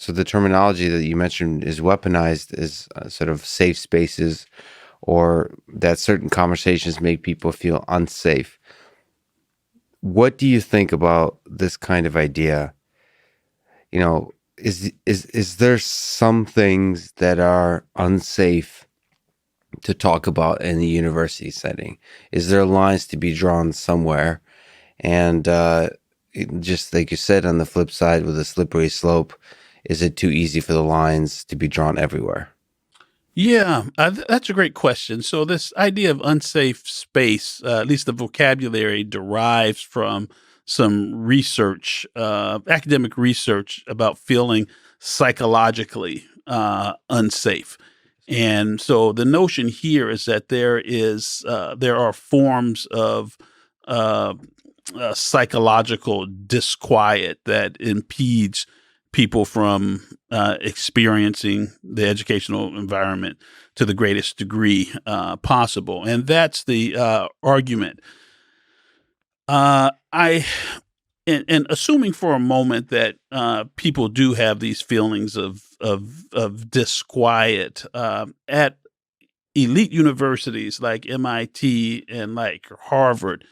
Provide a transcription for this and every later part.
So the terminology that you mentioned is weaponized as sort of safe spaces, or that certain conversations make people feel unsafe. What do you think about this kind of idea? You know, is there some things that are unsafe to talk about in the university setting? Is there lines to be drawn somewhere? And just like you said, on the flip side, with a slippery slope, is it too easy for the lines to be drawn everywhere? Yeah, that's a great question. So this idea of unsafe space, at least the vocabulary, derives from some research, academic research about feeling psychologically unsafe. And so the notion here is that there are forms of uh, psychological disquiet that impedes people from experiencing the educational environment to the greatest degree possible, and that's the argument. I and assuming for a moment that people do have these feelings of disquiet at elite universities like MIT and like Harvard,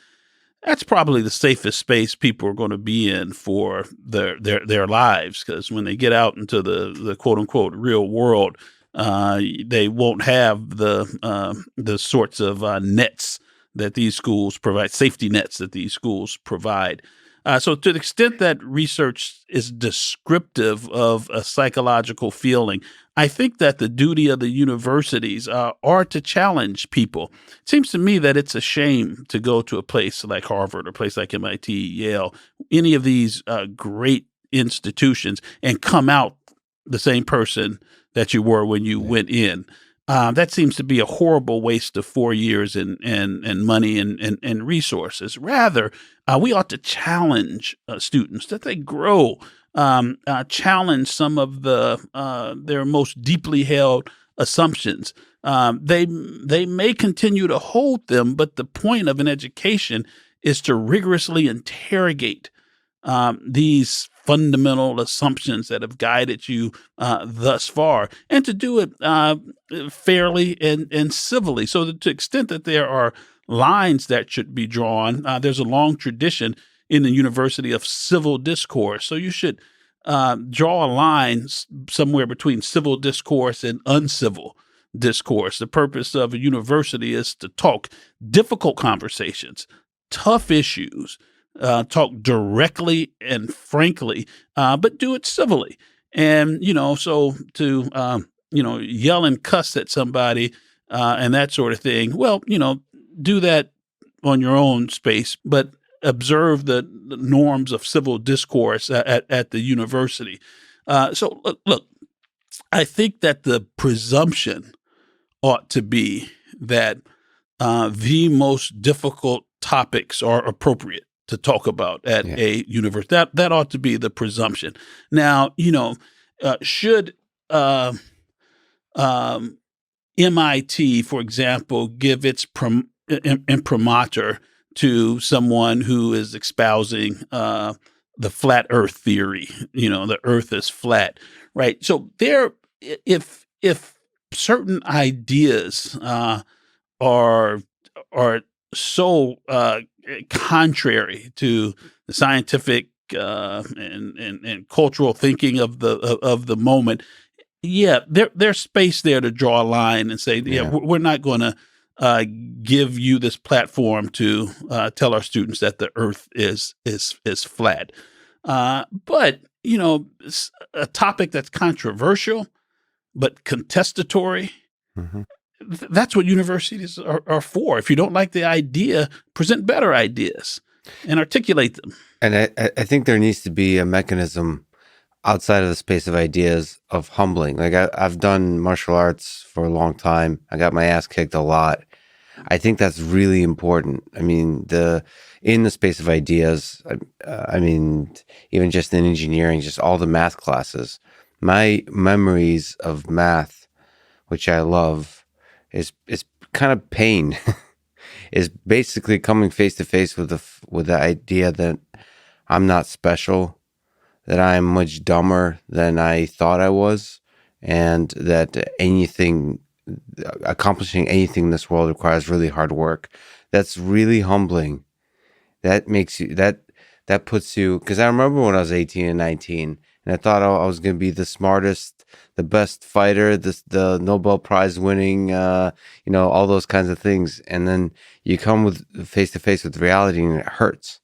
that's probably the safest space people are going to be in for their lives, because when they get out into the quote unquote real world, they won't have the sorts of nets that these schools provide, safety nets that these schools provide. So, to the extent that research is descriptive of a psychological feeling, I think that the duty of the universities are to challenge people. It seems to me that it's a shame to go to a place like Harvard or a place like MIT, Yale, any of these great institutions, and come out the same person that you were when you went in. That seems to be a horrible waste of 4 years and money and resources. Rather, we ought to challenge students that they grow, challenge some of their most deeply held assumptions. They may continue to hold them, but the point of an education is to rigorously interrogate these fundamental assumptions that have guided you thus far, and to do it fairly and civilly. So, to the extent that there are lines that should be drawn, there's a long tradition in the university of civil discourse. So, you should draw a line somewhere between civil discourse and uncivil discourse. The purpose of a university is to talk difficult conversations, tough issues, talk directly and frankly, but do it civilly. And, so to, yell and cuss at somebody and that sort of thing, well, do that on your own space, but observe the norms of civil discourse at the university. So look, I think that the presumption ought to be that the most difficult topics are appropriate to talk about at Yeah. a university. That ought to be the presumption. Now, should MIT, for example, give its imprimatur to someone who is espousing the flat Earth theory? The Earth is flat, right? So if certain ideas are so contrary to the scientific and cultural thinking of the moment, yeah, there's space there to draw a line and say, yeah, Yeah. we're not going to give you this platform to tell our students that the Earth is flat. But it's a topic that's controversial but contestatory. Hmm. That's what universities are for. If you don't like the idea, present better ideas and articulate them. And I think there needs to be a mechanism outside of the space of ideas of humbling. Like I've done martial arts for a long time. I got my ass kicked a lot. I think that's really important. I mean, in the space of ideas, I mean, even just in engineering, just all the math classes, my memories of math, which I love, is kind of pain. Is basically coming face to face with the idea that I'm not special, that I'm much dumber than I thought I was, and that accomplishing anything in this world requires really hard work. That's really humbling. That makes you that puts you, because I remember when I was 18 and 19, and I thought I was going to be the smartest, the best fighter, the Nobel Prize winning, all those kinds of things, and then you come with face to face with reality, and it hurts.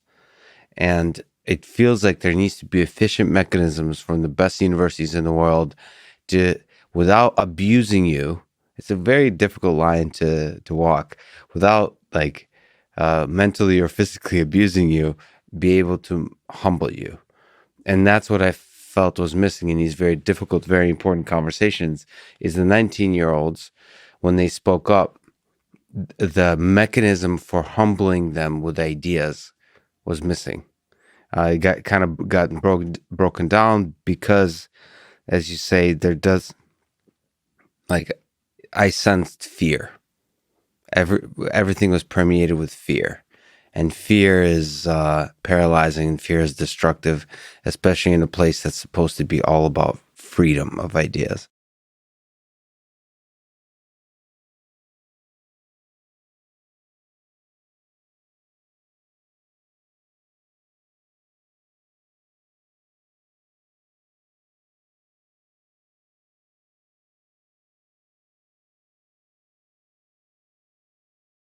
And it feels like there needs to be efficient mechanisms from the best universities in the world to, without abusing you. It's a very difficult line to walk, without like mentally or physically abusing you, be able to humble you. And that's what I felt was missing in these very difficult, very important conversations, is the 19-year-olds, when they spoke up, the mechanism for humbling them with ideas was missing. It gotten broken down because, as you say, there does, like, I sensed fear. Everything was permeated with fear, and fear is paralyzing, and fear is destructive, especially in a place that's supposed to be all about freedom of ideas.